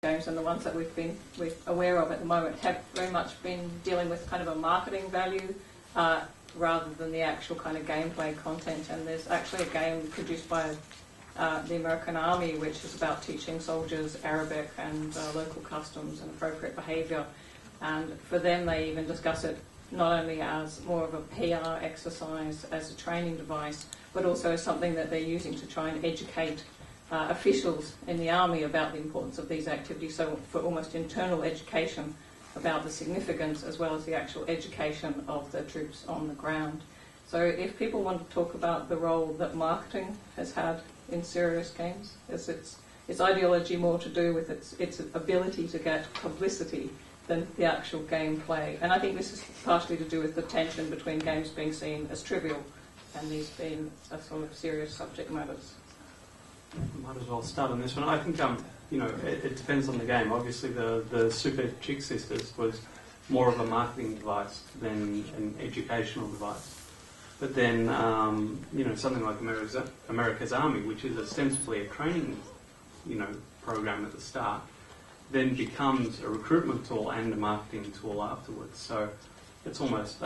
games, and the ones that we're aware of at the moment have very much been dealing with kind of a marketing value rather than the actual kind of gameplay content. And there's actually a game produced by the American Army which is about teaching soldiers Arabic and local customs and appropriate behaviour. And for them, they even discuss it not only as more of a PR exercise, as a training device, but also as something that they're using to try and educate officials in the army about the importance of these activities, so for almost internal education about the significance as well as the actual education of the troops on the ground. So if people want to talk about the role that marketing has had in serious games, is its ideology more to do with its ability to get publicity than the actual gameplay. And I think this is partially to do with the tension between games being seen as trivial and these being a sort of serious subject matters. Might as well start on this one. I think it depends on the game. Obviously, the Super Chick Sisters was more of a marketing device than an educational device. But then, something like America's Army, which is ostensibly a training, program at the start, then becomes a recruitment tool and a marketing tool afterwards. So it's almost,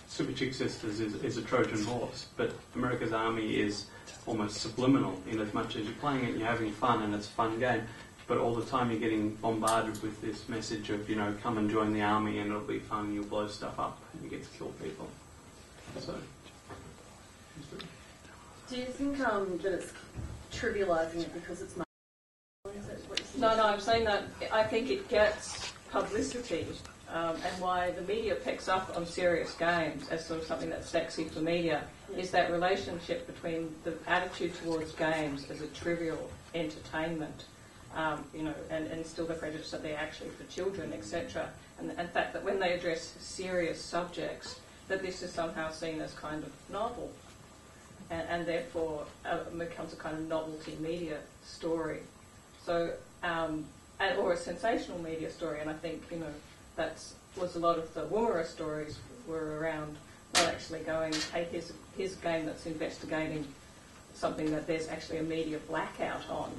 Super Chick Sisters is a Trojan horse, but America's Army is almost subliminal in as much as you're playing it and you're having fun and it's a fun game, but all the time you're getting bombarded with this message of, come and join the army and it'll be fun, you'll blow stuff up and you get to kill people. So, do you think that it's trivialising it because it's No, I'm saying that I think it gets publicity, and why the media picks up on serious games as sort of something that's sexy for media is that relationship between the attitude towards games as a trivial entertainment, and still the prejudice that they're actually for children, etc. And the fact that when they address serious subjects, that this is somehow seen as kind of novel, and therefore becomes a kind of novelty media story. So, or a sensational media story, and I think, that's was a lot of the Woomera stories were around not actually going, hey, here's a game that's investigating something that there's actually a media blackout on.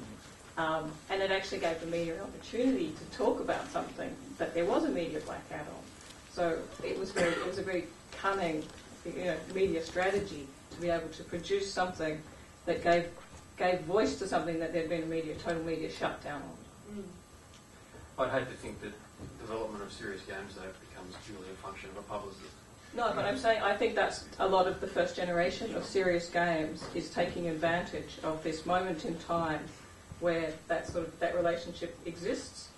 And it actually gave the media an opportunity to talk about something that there was a media blackout on. So it was a very cunning, media strategy to be able to produce something that gave voice to something that there'd been a total media shutdown on. I'd hate to think that development of serious games, though, becomes purely a function of a publicist. No, but I'm saying I think that's a lot of the first generation of serious games is taking advantage of this moment in time where that relationship exists.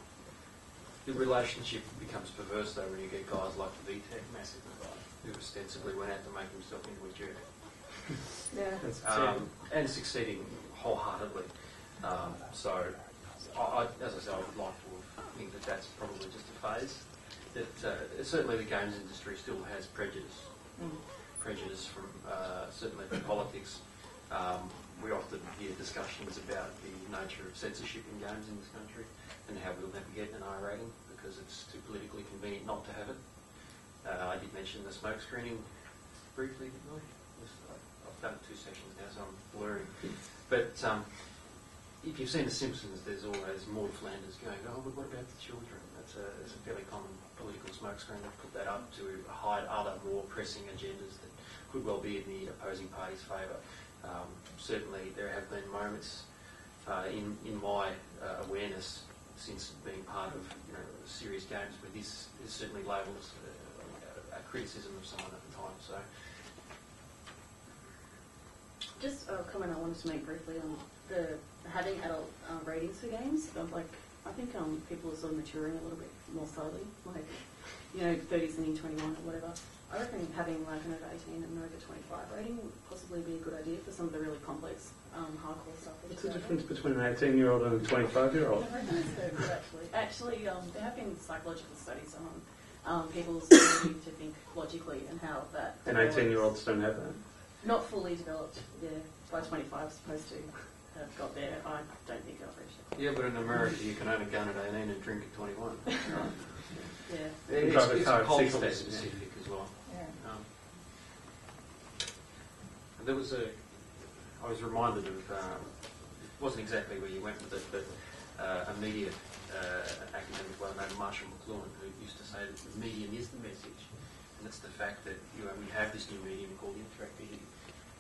The relationship becomes perverse, though, when you get guys like the VTech massive guy who ostensibly went out to make himself into a jerk. Yeah. And succeeding wholeheartedly. So, as I said, I would like to think that that's probably just a phase. That certainly the games industry still has prejudice. Prejudice from certainly from politics. We often hear discussions about the nature of censorship in games in this country and how we'll never get an I rating because it's too politically convenient not to have it. I did mention the smoke screening briefly, didn't I? I've done 2 sessions now, so I'm blurring. But if you've seen The Simpsons, there's always Maud Flanders going, oh, but what about the children? It's a fairly common political smokescreen. They've put that up to hide other more pressing agendas that could well be in the opposing party's favour. Certainly there have been moments in my awareness since being part of serious games where this is certainly labelled as a criticism of someone at the time. So. Just a comment I wanted to make briefly on having adult ratings for games. I think people are sort of maturing a little bit more slowly, 30s and 21 or whatever. I reckon having an over 18 and over 25 rating would possibly be a good idea for some of the really complex, hardcore stuff. What's the difference between an 18-year-old and a 25-year-old? I reckon it's very good, actually. Actually, there have been psychological studies on people's ability to think logically and how that... And 18-year-olds don't have that? Not fully developed, yeah. By 25, supposed to have got there. I don't think I've reached it. Yeah, but in America you can own a gun at 18 and drink at 21. Yeah. It's culturally specific as well. Yeah. There was I was reminded of, it wasn't exactly where you went with it, but a media academic by the name of Marshall McLuhan, who used to say that the medium is the message, and it's the fact that we have this new medium called interactivity,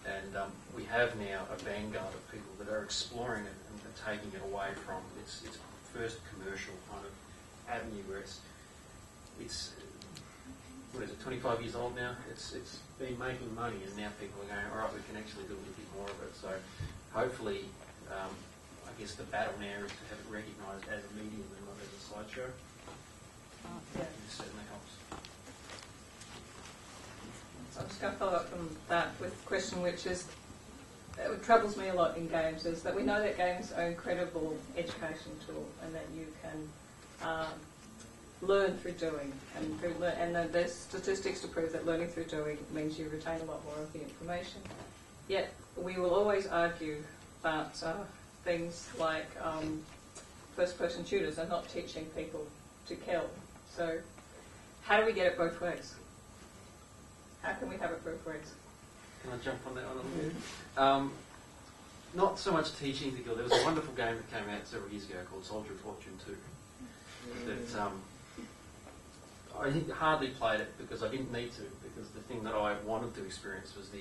and we have now a vanguard of people that are exploring it and taking it away from its first commercial kind of avenue, where it's what is it, 25 years old now? It's been making money, and now people are going, all right, we can actually do a little bit more of it. So hopefully, I guess the battle now is to have it recognised as a medium and not as a slideshow. Yeah. It certainly helps. I'm just going to follow up from that with a question which is, it troubles me a lot in games, is that we know that games are an incredible education tool and that you can learn through doing, and there's statistics to prove that learning through doing means you retain a lot more of the information. Yet we will always argue that things like first-person shooters are not teaching people to kill. So how do we get it both ways? How can we have it both ways? Can I jump on that one a little bit? Not so much teaching to kill. There was a wonderful game that came out several years ago called Soldier of Fortune 2. That I hardly played it because I didn't need to, because the thing that I wanted to experience was the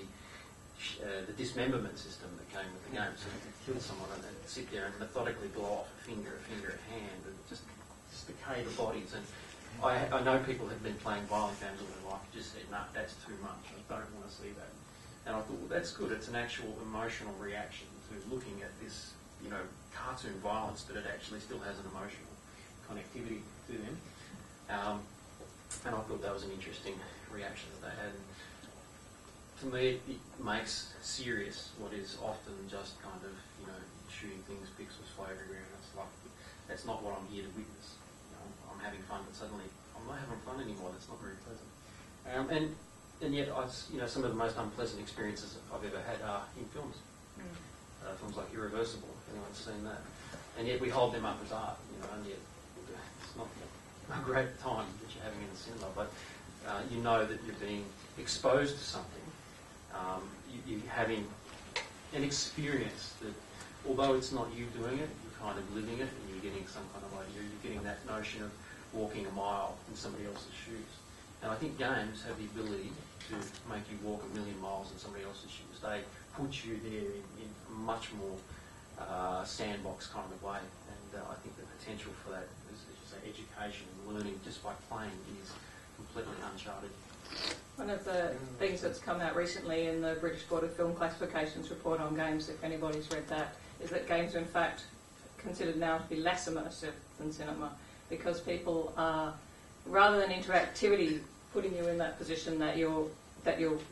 dismemberment system that came with the game. So you could kill someone and then sit there and methodically blow off a finger, a hand, and just decay the bodies. And I know people have been playing violent games all their life and just said, no, that's too much. I don't want to see that. And I thought, well, that's good. It's an actual emotional reaction to looking at this, cartoon violence, but it actually still has an emotional connectivity to them. And I thought that was an interesting reaction that they had. And to me, it makes serious what is often just kind of, shooting things, pixels fly everywhere, and it's like, that's not what I'm here to witness. I'm having fun, but suddenly I'm not having fun anymore. That's not very pleasant. And yet, some of the most unpleasant experiences I've ever had are in films. Films like Irreversible, if anyone's seen that. And yet we hold them up as art, and yet it's not a great time that you're having in the cinema, but you know that you're being exposed to something. You're having an experience that, although it's not you doing it, you're kind of living it, and you're getting some kind of idea. You're getting that notion of walking a mile in somebody else's shoes. And I think games have the ability to make you walk a million miles in somebody else's shoes. They put you there in a much more sandbox kind of way. And I think the potential for that, as you say, education and learning just by playing is completely uncharted. One of the things that's come out recently in the British Board of Film Classifications report on games, if anybody's read that, is that games are in fact considered now to be less immersive than cinema, because people are, rather than interactivity putting you in that position that you're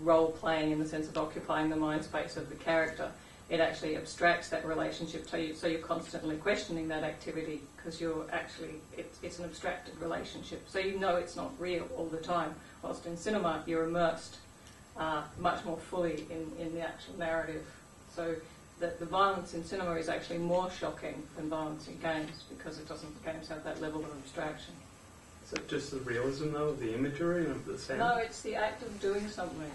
role playing in the sense of occupying the mind space of the character, it actually abstracts that relationship to you, so you're constantly questioning that activity because you're actually, it's an abstracted relationship, so it's not real all the time, whilst in cinema you're immersed much more fully in the actual narrative. So the violence in cinema is actually more shocking than violence in games because games have that level of abstraction. Is it just the realism, though, of the imagery and of the sound? No, it's the act of doing something.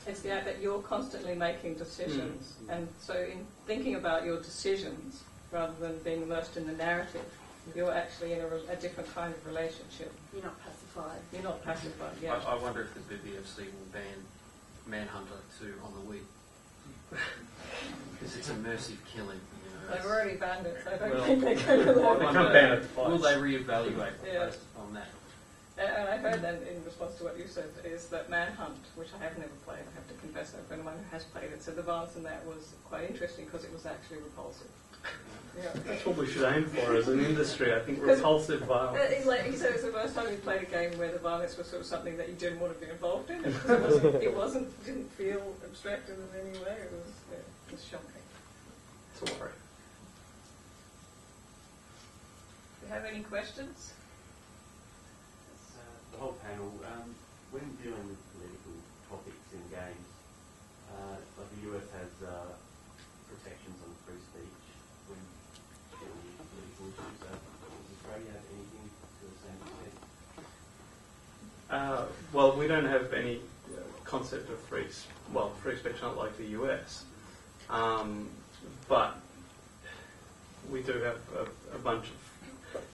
It's the act that you're constantly making decisions. And so in thinking about your decisions, rather than being immersed in the narrative, you're actually in a different kind of relationship. You're not pacified. You're not pacified, yeah. I wonder if the BBFC will ban Manhunter 2 on the Wii. Because it's immersive killing. They've already banned it, so I don't Well, think they're going to let They it. can't ban it twice. Will they reevaluate Yeah. based on that? And I heard that in response to what you said, is that Manhunt, which I have never played, I have to confess, a friend of mine who has played it, said the violence in that was quite interesting because it was actually repulsive. Yeah. That's what we should aim for as an industry, I think, repulsive violence. He said it was the first time he played a game where the violence was sort of something that you didn't want to be involved in. It didn't feel abstracted in any way. It was shocking. It's a worry. Do you have any questions? The whole panel, when dealing with political topics in games, like the US has protections on free speech when dealing with political issues. Does Australia have anything to the same extent? Well, we don't have any concept of free speech, not like the US. But we do have a bunch of